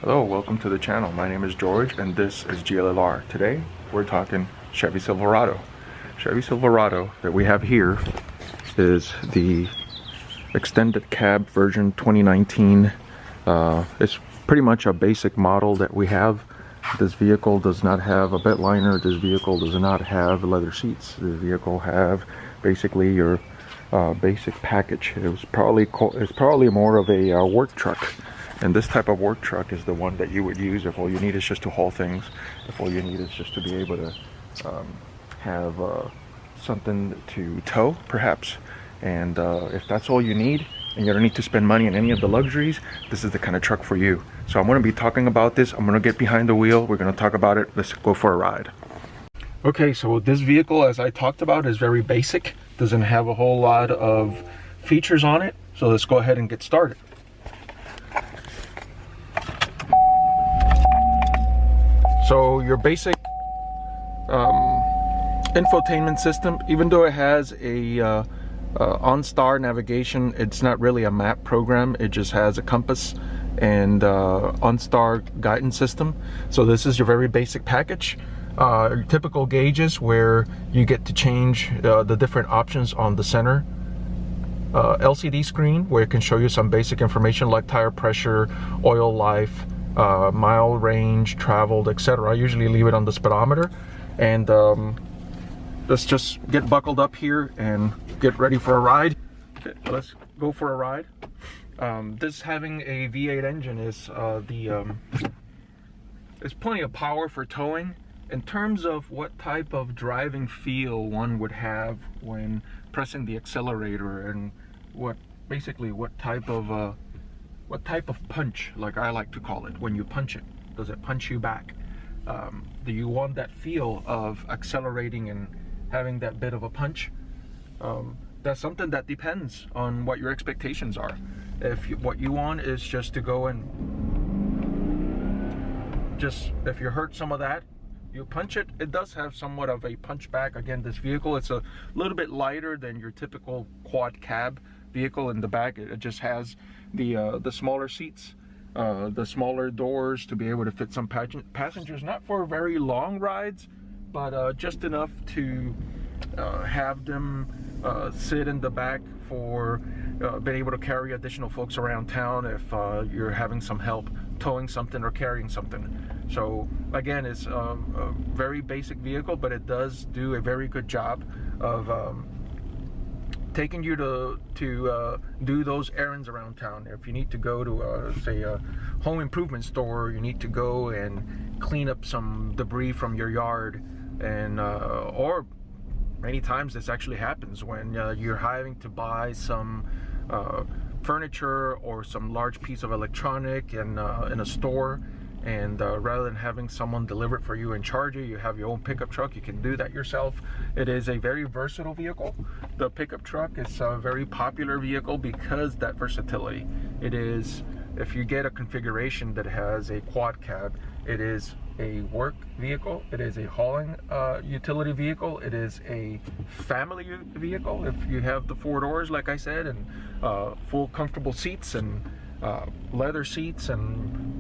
Hello, welcome to the channel. My name is George and this is GLLR. Today we're talking Chevy Silverado. Chevy Silverado that we have here is the extended cab version 2019. It's pretty much a basic model that we have. This vehicle does not have a bed liner. This vehicle does not have leather seats. This vehicle have basically your basic package. It's probably more of a work truck. And this type of work truck is the one that you would use if all you need is just to haul things, if all you need is just to be able to have something to tow, perhaps. And if that's all you need, and you don't need to spend money on any of the luxuries, this is the kind of truck for you. So I'm going to be talking about this. I'm going to get behind the wheel. We're going to talk about it. Let's go for a ride. Okay, so this vehicle, as I talked about, is very basic. Doesn't have a whole lot of features on it. So let's go ahead and get started. So your basic infotainment system, even though it has a OnStar navigation, it's not really a map program. It just has a compass and OnStar guidance system. So this is your very basic package. Your typical gauges where you get to change the different options on the center. LCD screen where it can show you some basic information like tire pressure, oil life, mile range traveled, etc. I usually leave it on the speedometer. And let's just get buckled up here and get ready for a ride. Okay, let's go for a ride. This having a V8 engine is there's plenty of power for towing. In terms of what type of driving feel one would have when pressing the accelerator, and what type of punch, like I like to call it, when you punch it, does it punch you back? Do you want that feel of accelerating and having that bit of a punch? That's something that depends on what your expectations are. What you want is just to go and if you hurt some of that, you punch it. It does have somewhat of a punch back. Again, this vehicle, it's a little bit lighter than your typical quad cab vehicle. In the back, it just has the smaller seats, the smaller doors to be able to fit some passengers, not for very long rides, but just enough to have them sit in the back for being able to carry additional folks around town if you're having some help towing something or carrying something. So again, it's a very basic vehicle, but it does do a very good job of taking you to do those errands around town. If you need to go to say a home improvement store, you need to go and clean up some debris from your yard, and or many times this actually happens when you're having to buy some furniture or some large piece of electronic in a store, and rather than having someone deliver it for you and charge you have your own pickup truck. You can do that yourself. It is a very versatile vehicle. The pickup truck is a very popular vehicle because that versatility. It is, if you get a configuration that has a quad cab, it is a work vehicle, it is a hauling utility vehicle, it is a family vehicle if you have the 4 doors, like I said, and full comfortable seats and leather seats and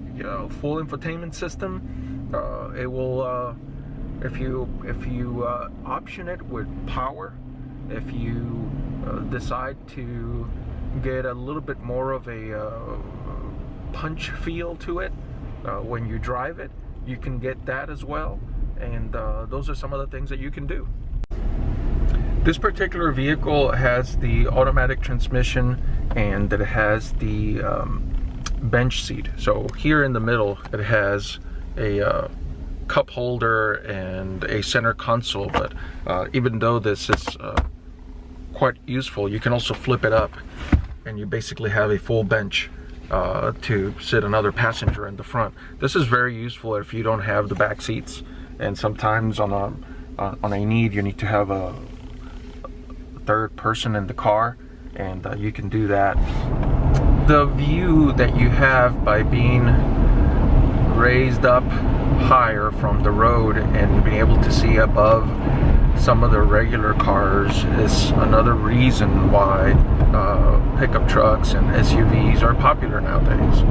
full infotainment system. It will if you option it with power, if you decide to get a little bit more of a punch feel to it when you drive it, you can get that as well. And those are some of the things that you can do. This particular vehicle has the automatic transmission, and it has the bench seat. So here in the middle it has a cup holder and a center console, but even though this is quite useful, you can also flip it up and you basically have a full bench to sit another passenger in the front. This is very useful if you don't have the back seats, and sometimes on a need you need to have a third person in the car, and you can do that. The view that you have by being raised up higher from the road and being able to see above some of the regular cars is another reason why pickup trucks and SUVs are popular nowadays.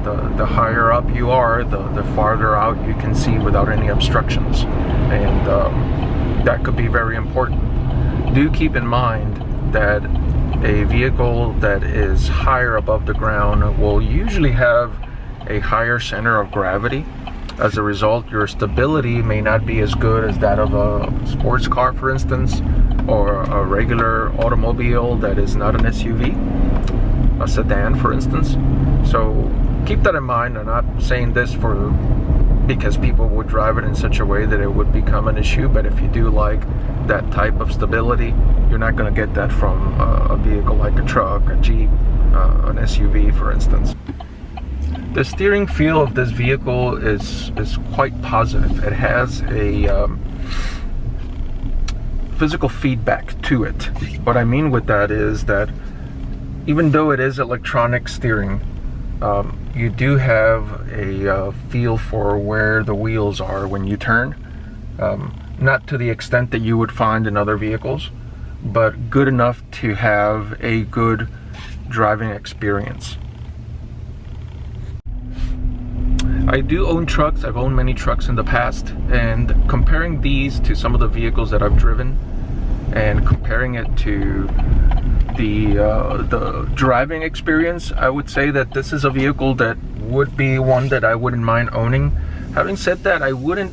The higher up you are, the farther out you can see without any obstructions, and that could be very important. Do keep in mind that a vehicle that is higher above the ground will usually have a higher center of gravity. As a result, your stability may not be as good as that of a sports car, for instance, or a regular automobile that is not an SUV, a sedan, for instance. So keep that in mind. I'm not saying this because people would drive it in such a way that it would become an issue, but if you do like that type of stability, you're not going to get that from a vehicle like a truck, a Jeep, an SUV, for instance. The steering feel of this vehicle is quite positive. It has a physical feedback to it. What I mean with that is that even though it is electronic steering, you do have a feel for where the wheels are when you turn. Not to the extent that you would find in other vehicles, but good enough to have a good driving experience. I do own trucks. I've owned many trucks in the past, and comparing these to some of the vehicles that I've driven and comparing it to the driving experience, I would say that this is a vehicle that would be one that I wouldn't mind owning. Having said that, I wouldn't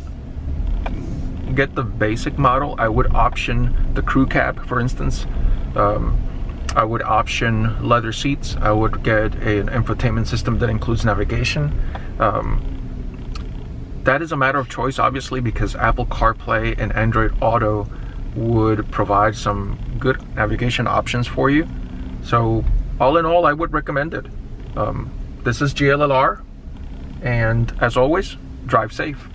get the basic model. I would option the crew cab, for instance. I would option leather seats. I would get an infotainment system that includes navigation. That is a matter of choice, obviously, because Apple CarPlay and Android Auto would provide some good navigation options for you. So all in all, I would recommend it. This is GLLR, and as always, drive safe.